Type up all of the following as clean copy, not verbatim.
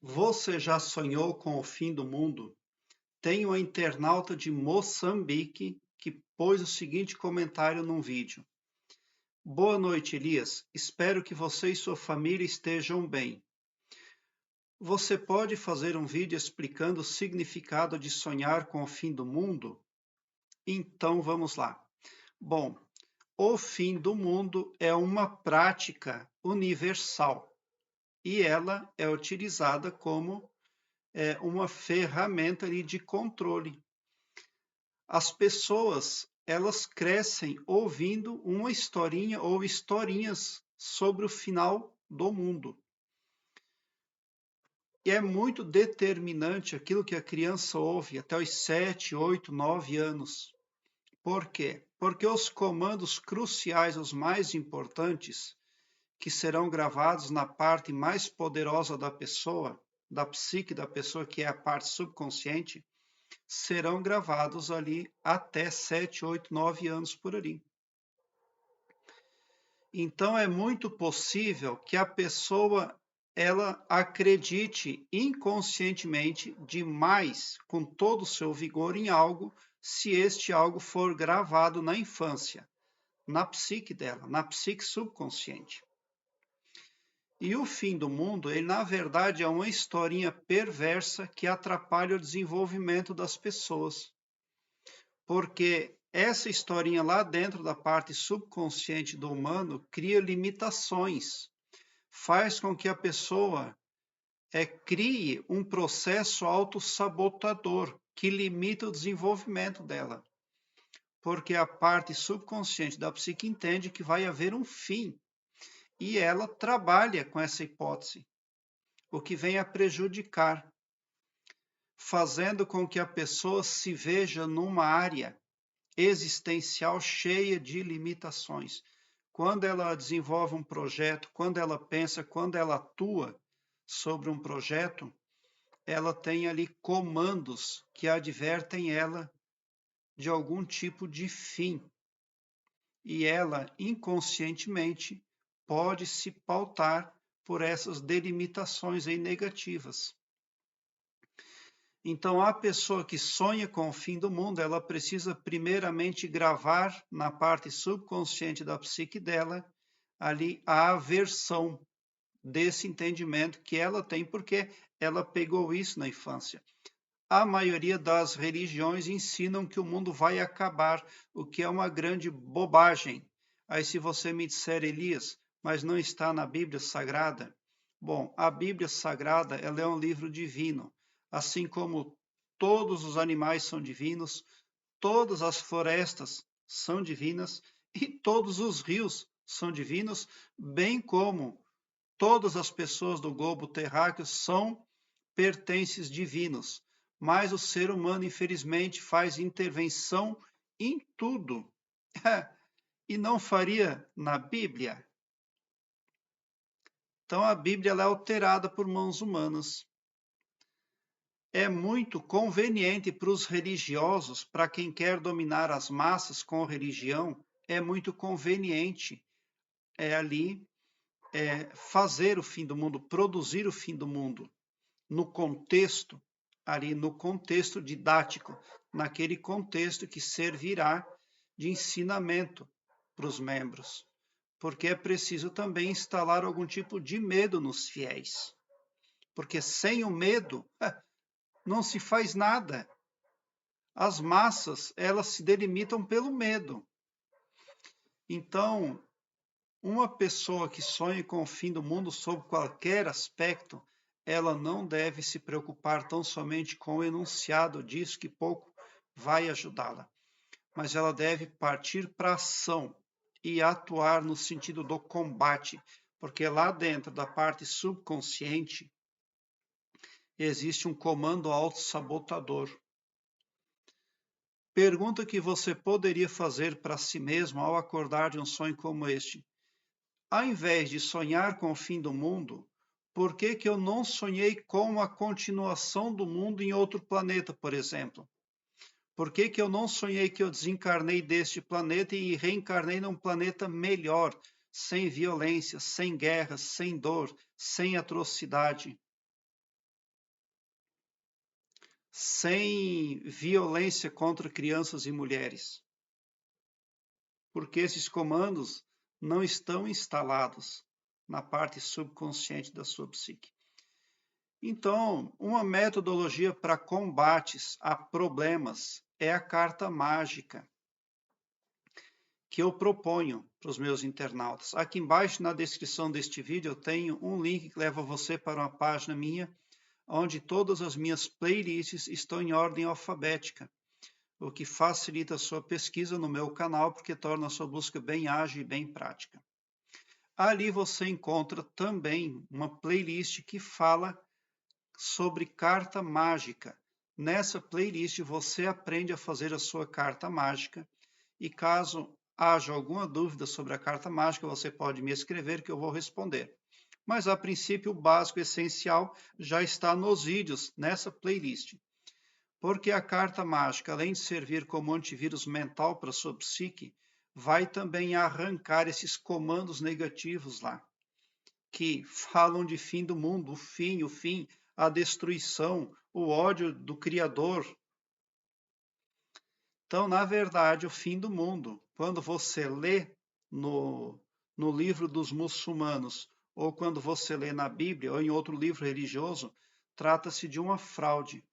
Você já sonhou com o fim do mundo? Tem uma internauta de Moçambique que pôs o seguinte comentário num vídeo. Boa noite, Elias. Espero que você e sua família estejam bem. Você pode fazer um vídeo explicando o significado de sonhar com o fim do mundo? Então vamos lá. Bom, o fim do mundo é uma prática universal e ela é utilizada como uma ferramenta ali de controle. As pessoas, elas crescem ouvindo uma historinha ou historinhas sobre o final do mundo. E é muito determinante aquilo que a criança ouve até os 7, 8, 9 anos. Por quê? Porque os comandos cruciais, os mais importantes, que serão gravados na parte mais poderosa da pessoa, da psique da pessoa, que é a parte subconsciente, serão gravados ali até 7, 8, 9 anos por ali. Então é muito possível que a pessoa ela acredite inconscientemente demais, com todo o seu vigor em algo, se este algo for gravado na infância, na psique dela, na psique subconsciente. E o fim do mundo, ele na verdade é uma historinha perversa que atrapalha o desenvolvimento das pessoas. Porque essa historinha lá dentro da parte subconsciente do humano cria limitações, faz com que a pessoa crie um processo autossabotador que limita o desenvolvimento dela. Porque a parte subconsciente da psique entende que vai haver um fim e ela trabalha com essa hipótese, o que vem a prejudicar, fazendo com que a pessoa se veja numa área existencial cheia de limitações. Quando ela desenvolve um projeto, quando ela pensa, quando ela atua sobre um projeto, ela tem ali comandos que advertem ela de algum tipo de fim. E ela, inconscientemente, pode se pautar por essas delimitações aí negativas. Então, a pessoa que sonha com o fim do mundo, ela precisa primeiramente gravar na parte subconsciente da psique dela ali a aversão desse entendimento que ela tem, porque ela pegou isso na infância. A maioria das religiões ensinam que o mundo vai acabar, o que é uma grande bobagem. Aí, se você me disser, Elias, mas não está na Bíblia Sagrada? Bom, a Bíblia Sagrada ela é um livro divino, assim como todos os animais são divinos, todas as florestas são divinas e todos os rios são divinos, bem como todas as pessoas do globo terráqueo são pertences divinos. Mas o ser humano, infelizmente, faz intervenção em tudo. E não faria na Bíblia? Então a Bíblia é alterada por mãos humanas. É muito conveniente para os religiosos, para quem quer dominar as massas com religião, é muito conveniente ali fazer o fim do mundo, produzir o fim do mundo no contexto, ali no contexto didático, naquele contexto que servirá de ensinamento para os membros, porque é preciso também instalar algum tipo de medo nos fiéis, porque sem o medo não se faz nada. As massas, elas se delimitam pelo medo. Então, uma pessoa que sonha com o fim do mundo sob qualquer aspecto, ela não deve se preocupar tão somente com o enunciado disso, que pouco vai ajudá-la, mas ela deve partir para a ação e atuar no sentido do combate, porque lá dentro da parte subconsciente existe um comando autossabotador. Pergunta que você poderia fazer para si mesmo ao acordar de um sonho como este: ao invés de sonhar com o fim do mundo, por que que eu não sonhei com a continuação do mundo em outro planeta, por exemplo? Por que que eu não sonhei que eu desencarnei deste planeta e reencarnei num planeta melhor, sem violência, sem guerra, sem dor, sem atrocidade? sem violência contra crianças e mulheres, porque esses comandos não estão instalados na parte subconsciente da sua psique. Então, uma metodologia para combates a problemas é a carta mágica que eu proponho para os meus internautas. Aqui embaixo, na descrição deste vídeo, eu tenho um link que leva você para uma página minha, onde todas as minhas playlists estão em ordem alfabética, o que facilita a sua pesquisa no meu canal, porque torna a sua busca bem ágil e bem prática. Ali você encontra também uma playlist que fala sobre carta mágica. Nessa playlist você aprende a fazer a sua carta mágica e caso haja alguma dúvida sobre a carta mágica, você pode me escrever que eu vou responder. Mas a princípio o básico essencial já está nos vídeos nessa playlist. Porque a carta mágica, além de servir como antivírus mental para a sua psique, vai também arrancar esses comandos negativos lá, que falam de fim do mundo, o fim, a destruição, o ódio do Criador. Então, na verdade, o fim do mundo, quando você lê no livro dos muçulmanos, ou quando você lê na Bíblia, ou em outro livro religioso, trata-se de uma fraude.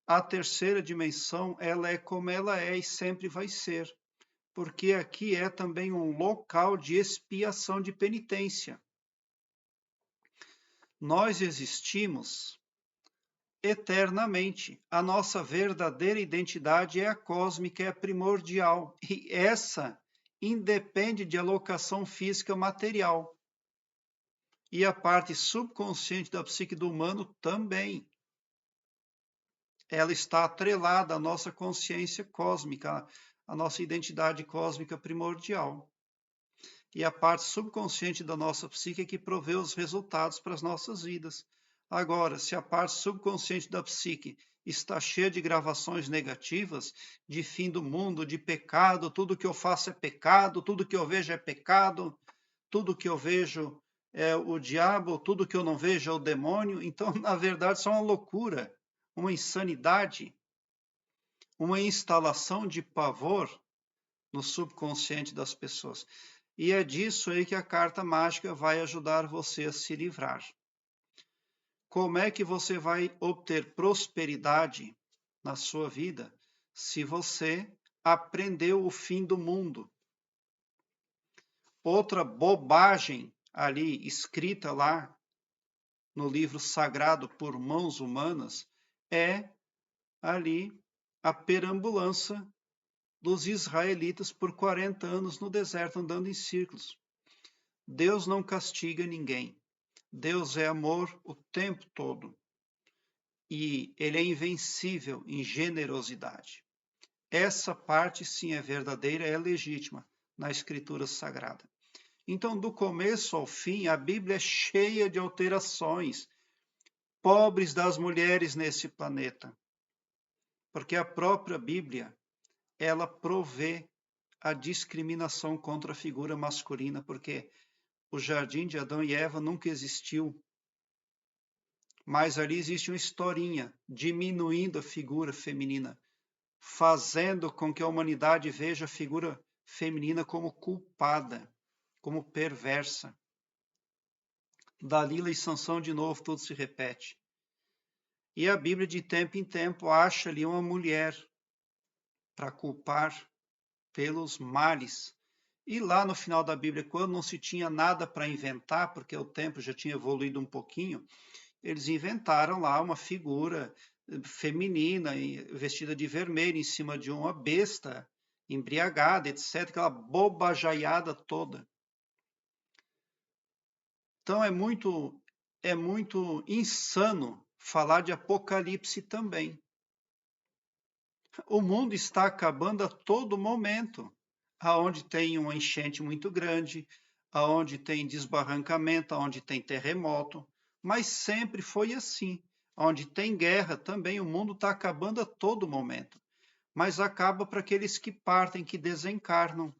A terceira dimensão, ela é como ela é e sempre vai ser, porque aqui é também um local de expiação, de penitência. Nós existimos eternamente. A nossa verdadeira identidade é a cósmica, é a primordial. E essa independe de alocação física material. E a parte subconsciente da psique do humano também. Ela está atrelada à nossa consciência cósmica, à nossa identidade cósmica primordial. E a parte subconsciente da nossa psique é que provê os resultados para as nossas vidas. Agora, se a parte subconsciente da psique está cheia de gravações negativas, de fim do mundo, de pecado, tudo que eu faço é pecado, tudo que eu vejo é pecado, tudo que eu vejo é o diabo, tudo que eu não vejo é o demônio, então, na verdade, isso é uma loucura, uma insanidade, uma instalação de pavor no subconsciente das pessoas. E é disso aí que a carta mágica vai ajudar você a se livrar. Como é que você vai obter prosperidade na sua vida se você aprendeu o fim do mundo? Outra bobagem ali escrita lá no livro sagrado por mãos humanas é ali a perambulância dos israelitas por 40 anos no deserto andando em círculos. Deus não castiga ninguém. Deus é amor o tempo todo. E ele é invencível em generosidade. Essa parte sim é verdadeira, é legítima na Escritura Sagrada. Então, do começo ao fim, a Bíblia é cheia de alterações, pobres das mulheres nesse planeta. Porque a própria Bíblia, ela provê a discriminação contra a figura masculina, porque o jardim de Adão e Eva nunca existiu. Mas ali existe uma historinha diminuindo a figura feminina, fazendo com que a humanidade veja a figura feminina como culpada, como perversa. Dalila e Sansão de novo, tudo se repete. E a Bíblia de tempo em tempo acha ali uma mulher para culpar pelos males. E lá no final da Bíblia, quando não se tinha nada para inventar, porque o tempo já tinha evoluído um pouquinho, eles inventaram lá uma figura feminina vestida de vermelho em cima de uma besta embriagada, etc. Aquela bobajaiada toda. Então é muito insano falar de apocalipse também. O mundo está acabando a todo momento, aonde tem uma enchente muito grande, aonde tem desbarrancamento, aonde tem terremoto, mas sempre foi assim. Onde tem guerra também, o mundo está acabando a todo momento, mas acaba para aqueles que partem, que desencarnam.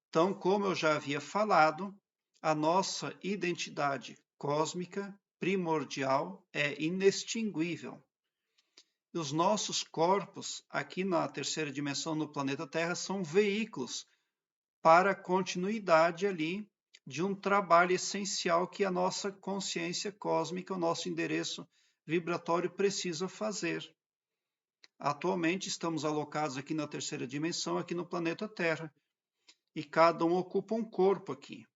Então, como eu já havia falado, a nossa identidade cósmica primordial é inextinguível. E os nossos corpos, aqui na terceira dimensão, no planeta Terra, são veículos para a continuidade ali de um trabalho essencial que a nossa consciência cósmica, o nosso endereço vibratório precisa fazer. Atualmente estamos alocados aqui na terceira dimensão, aqui no planeta Terra, e cada um ocupa um corpo aqui,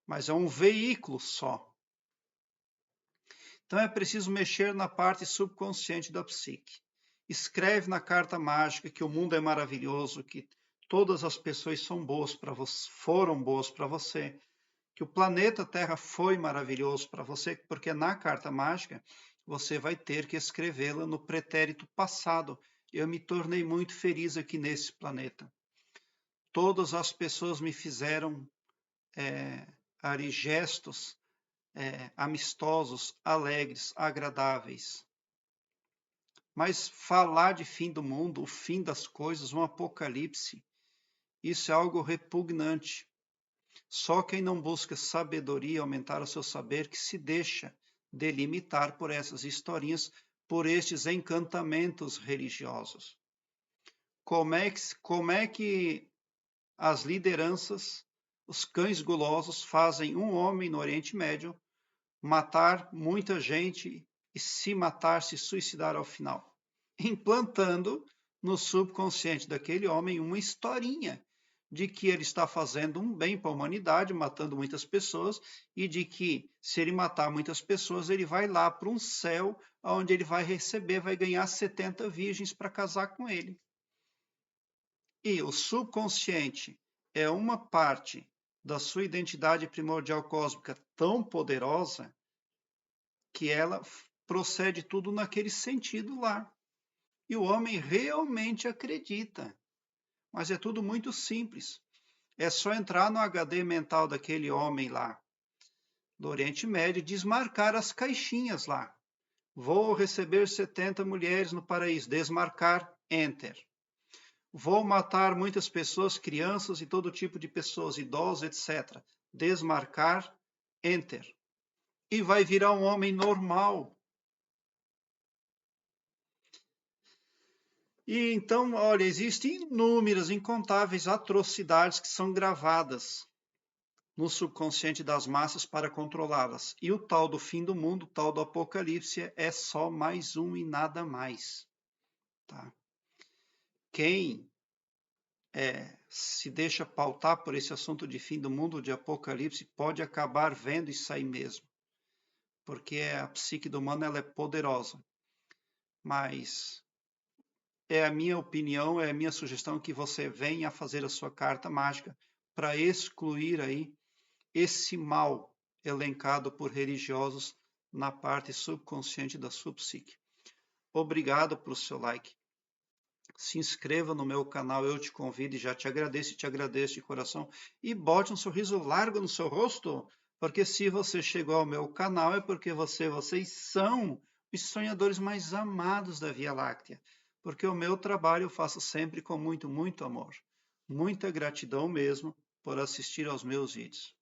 mas é um veículo só. Então é preciso mexer na parte subconsciente da psique. Escreve na carta mágica que o mundo é maravilhoso, que todas as pessoas são boas para você, foram boas para você, que o planeta Terra foi maravilhoso para você, porque na carta mágica você vai ter que escrevê-la no pretérito passado. Eu me tornei muito feliz aqui nesse planeta. Todas as pessoas me fizeram ali gestos amistosos, alegres, agradáveis. Mas falar de fim do mundo, o fim das coisas, um apocalipse, isso é algo repugnante. Só quem não busca sabedoria, aumentar o seu saber, que se deixa delimitar por essas historinhas, por estes encantamentos religiosos. Como é que as lideranças, os cães gulosos, fazem um homem no Oriente Médio matar muita gente e se matar, se suicidar ao final? Implantando no subconsciente daquele homem uma historinha de que ele está fazendo um bem para a humanidade, matando muitas pessoas, e de que, se ele matar muitas pessoas, ele vai lá para um céu, onde ele vai receber, vai ganhar 70 virgens para casar com ele. E o subconsciente é uma parte da sua identidade primordial cósmica tão poderosa que ela procede tudo naquele sentido lá. E o homem realmente acredita. Mas é tudo muito simples. É só entrar no HD mental daquele homem lá, do Oriente Médio, e desmarcar as caixinhas lá. Vou receber 70 mulheres no paraíso. Desmarcar, enter. Vou matar muitas pessoas, crianças e todo tipo de pessoas, idosos, etc. Desmarcar, enter. E vai virar um homem normal. E então, olha, existem inúmeras, incontáveis atrocidades que são gravadas no subconsciente das massas para controlá-las. E o tal do fim do mundo, o tal do apocalipse, é só mais um e nada mais. Tá? Quem se deixa pautar por esse assunto de fim do mundo, de apocalipse, pode acabar vendo isso aí mesmo. Porque a psique do humano ela é poderosa. Mas é a minha opinião, é a minha sugestão que você venha a fazer a sua carta mágica para excluir aí esse mal elencado por religiosos na parte subconsciente da sua psique. Obrigado pelo seu like. Se inscreva no meu canal, eu te convido e já te agradeço de coração. E bote um sorriso largo no seu rosto, porque se você chegou ao meu canal é porque vocês são os sonhadores mais amados da Via Láctea. Porque o meu trabalho eu faço sempre com muito, muito amor. Muita gratidão mesmo por assistir aos meus vídeos.